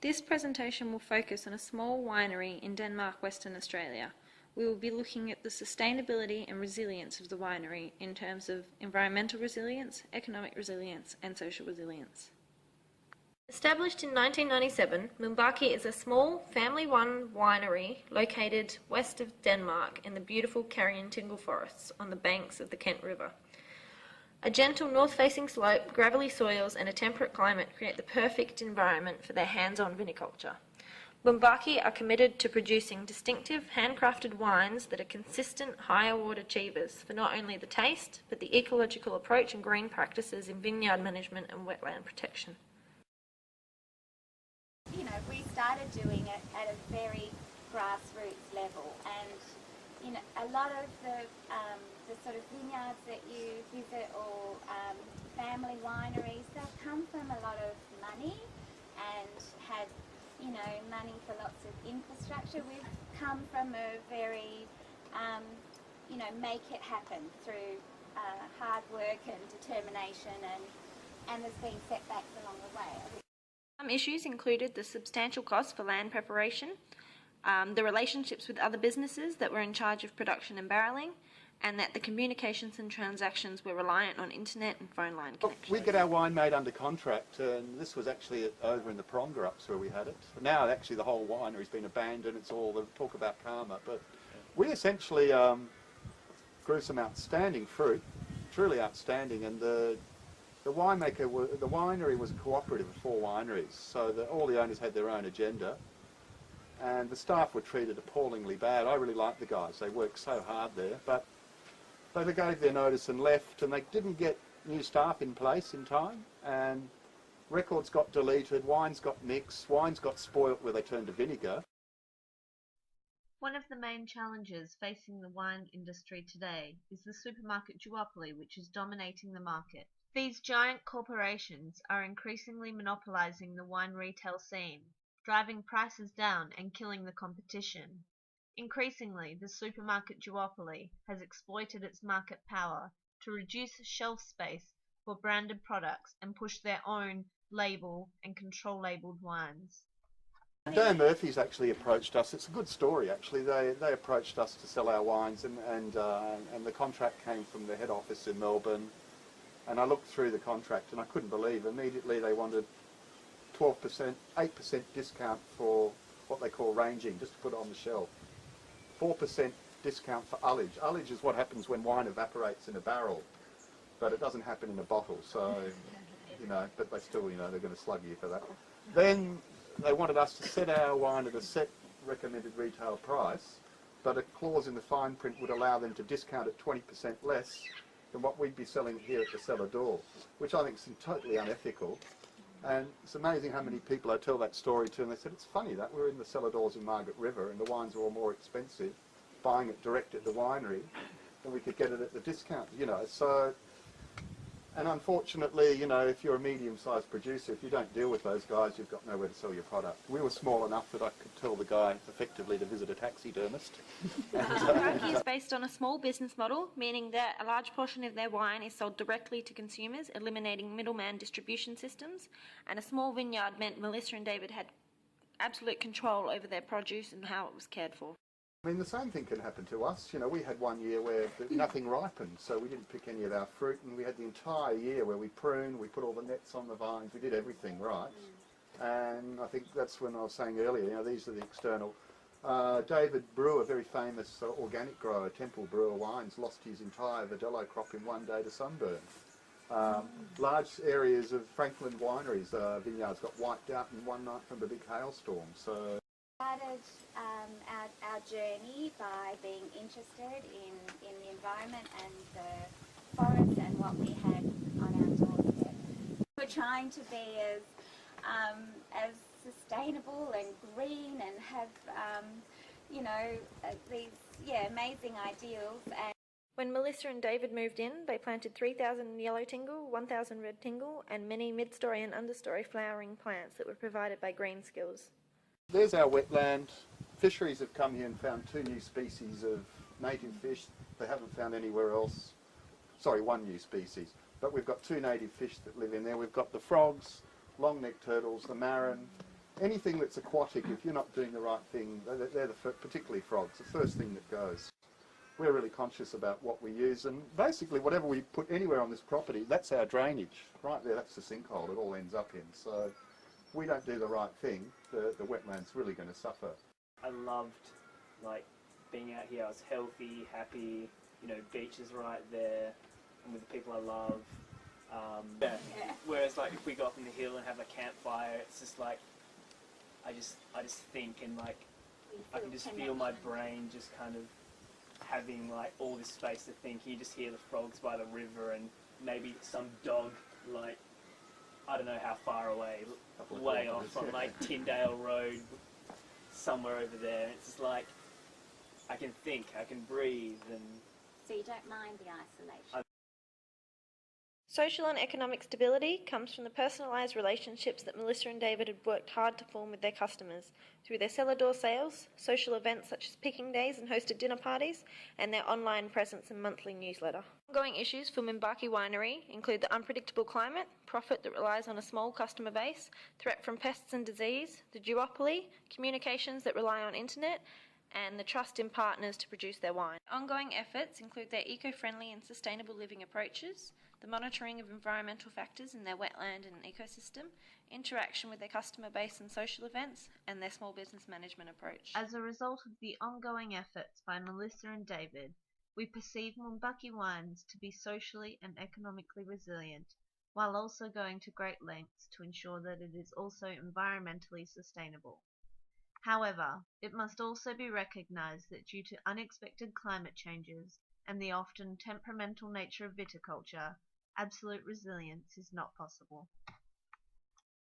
This presentation will focus on a small winery in Denmark, Western Australia. We will be looking at the sustainability and resilience of the winery in terms of environmental resilience, economic resilience and social resilience. Established in 1997, Moombaki is a small, family-run winery located west of Denmark in the beautiful Carrion Tingle forests on the banks of the Kent River. A gentle north-facing slope, gravelly soils and a temperate climate create the perfect environment for their hands-on viniculture. Moombaki are committed to producing distinctive, handcrafted wines that are consistent, high-award achievers for not only the taste, but the ecological approach and green practices in vineyard management and wetland protection. You know, we started doing it at a very grassroots level, and you know, a lot of the sort of vineyards that you visit or family wineries, they've come from a lot of money and had, you know, money for lots of infrastructure. We've come from a very, you know, make it happen through hard work and determination, and there's been setbacks along the way. Some issues included the substantial cost for land preparation, the relationships with other businesses that were in charge of production and barrelling, and that the communications and transactions were reliant on internet and phone line connections. We get our wine made under contract, and this was actually over in the Prongerups where we had it. Now actually the whole winery's been abandoned, it's all the talk about karma, but we essentially grew some outstanding fruit, truly outstanding, and the winery was a cooperative of 4 wineries, so all the owners had their own agenda, and the staff were treated appallingly bad. I really liked the guys, they worked so hard there, but they gave their notice and left, and they didn't get new staff in place in time, and records got deleted, wines got mixed, wines got spoilt where they turned to vinegar. One of the main challenges facing the wine industry today is the supermarket duopoly, which is dominating the market. These giant corporations are increasingly monopolizing the wine retail scene, driving prices down and killing the competition. Increasingly, the supermarket duopoly has exploited its market power to reduce shelf space for branded products and push their own label and control-labelled wines. Dan Murphy's actually approached us. It's a good story actually. They approached us to sell our wines, and the contract came from the head office in Melbourne. And I looked through the contract and I couldn't believe immediately they wanted 12%, 8% discount for what they call ranging, just to put it on the shelf. 4% discount for ullage. Ullage is what happens when wine evaporates in a barrel, but it doesn't happen in a bottle, so, you know, but they still, you know, they're going to slug you for that. Then they wanted us to set our wine at a set recommended retail price, but a clause in the fine print would allow them to discount it 20% less than what we'd be selling here at the cellar door, which I think is totally unethical. And it's amazing how many people I tell that story to, and they said, it's funny that we're in the cellar doors in Margaret River and the wines are all more expensive, buying it direct at the winery, than we could get it at the discount, you know. So, and unfortunately, you know, if you're a medium-sized producer, if you don't deal with those guys, you've got nowhere to sell your product. We were small enough that I could tell the guy effectively to visit a taxidermist. Moombaki is based on a small business model, meaning that a large portion of their wine is sold directly to consumers, eliminating middleman distribution systems, and a small vineyard meant Melissa and David had absolute control over their produce and how it was cared for. I mean, the same thing can happen to us. You know, we had one year where nothing ripened, so we didn't pick any of our fruit, and we had the entire year where we pruned, we put all the nets on the vines, we did everything right. And I think that's when I was saying earlier, you know, these are the external. David Brewer, a very famous organic grower, Temple Brewer Wines, lost his entire Verdelho crop in one day to sunburn. Large areas of Franklin wineries, vineyards got wiped out in one night from a big hailstorm. So. Started our journey by being interested in the environment and the forest and what we had on our doorstep. We're trying to be as sustainable and green and have you know, these amazing ideals. And when Melissa and David moved in, they planted 3,000 yellow tingle, 1,000 red tingle, and many mid-story and understory flowering plants that were provided by Green Skills. There's our wetland. Fisheries have come here and found 2 new species of native fish they haven't found anywhere else. Sorry, 1 new species. But we've got 2 native fish that live in there. We've got the frogs, long-necked turtles, the marron, anything that's aquatic, if you're not doing the right thing, they're particularly frogs, the first thing that goes. We're really conscious about what we use, and basically whatever we put anywhere on this property, that's our drainage. Right there, that's the sinkhole it all ends up in. So if we don't do the right thing, the wetland's really going to suffer. I loved like being out here. I was healthy, happy, you know, beaches right there, and with the people I love. Yeah. Whereas like if we go up on the hill and have a campfire, it's just like I just think, and like I can just feel my brain just kind of having like all this space to think. You just hear the frogs by the river, and maybe some dog like I don't know how far away, way off on like Tyndale Road, somewhere over there. It's just like I can think, I can breathe, and So you don't mind the isolation? Social and economic stability comes from the personalised relationships that Melissa and David had worked hard to form with their customers through their cellar door sales, social events such as picking days and hosted dinner parties, and their online presence and monthly newsletter. Ongoing issues for Moombaki Winery include the unpredictable climate, profit that relies on a small customer base, threat from pests and disease, the duopoly, communications that rely on internet, and the trust in partners to produce their wine. Ongoing efforts include their eco-friendly and sustainable living approaches, the monitoring of environmental factors in their wetland and ecosystem, interaction with their customer base and social events, and their small business management approach. As a result of the ongoing efforts by Melissa and David, we perceive Moombaki Wines to be socially and economically resilient, while also going to great lengths to ensure that it is also environmentally sustainable. However, it must also be recognized that due to unexpected climate changes and the often temperamental nature of viticulture, absolute resilience is not possible.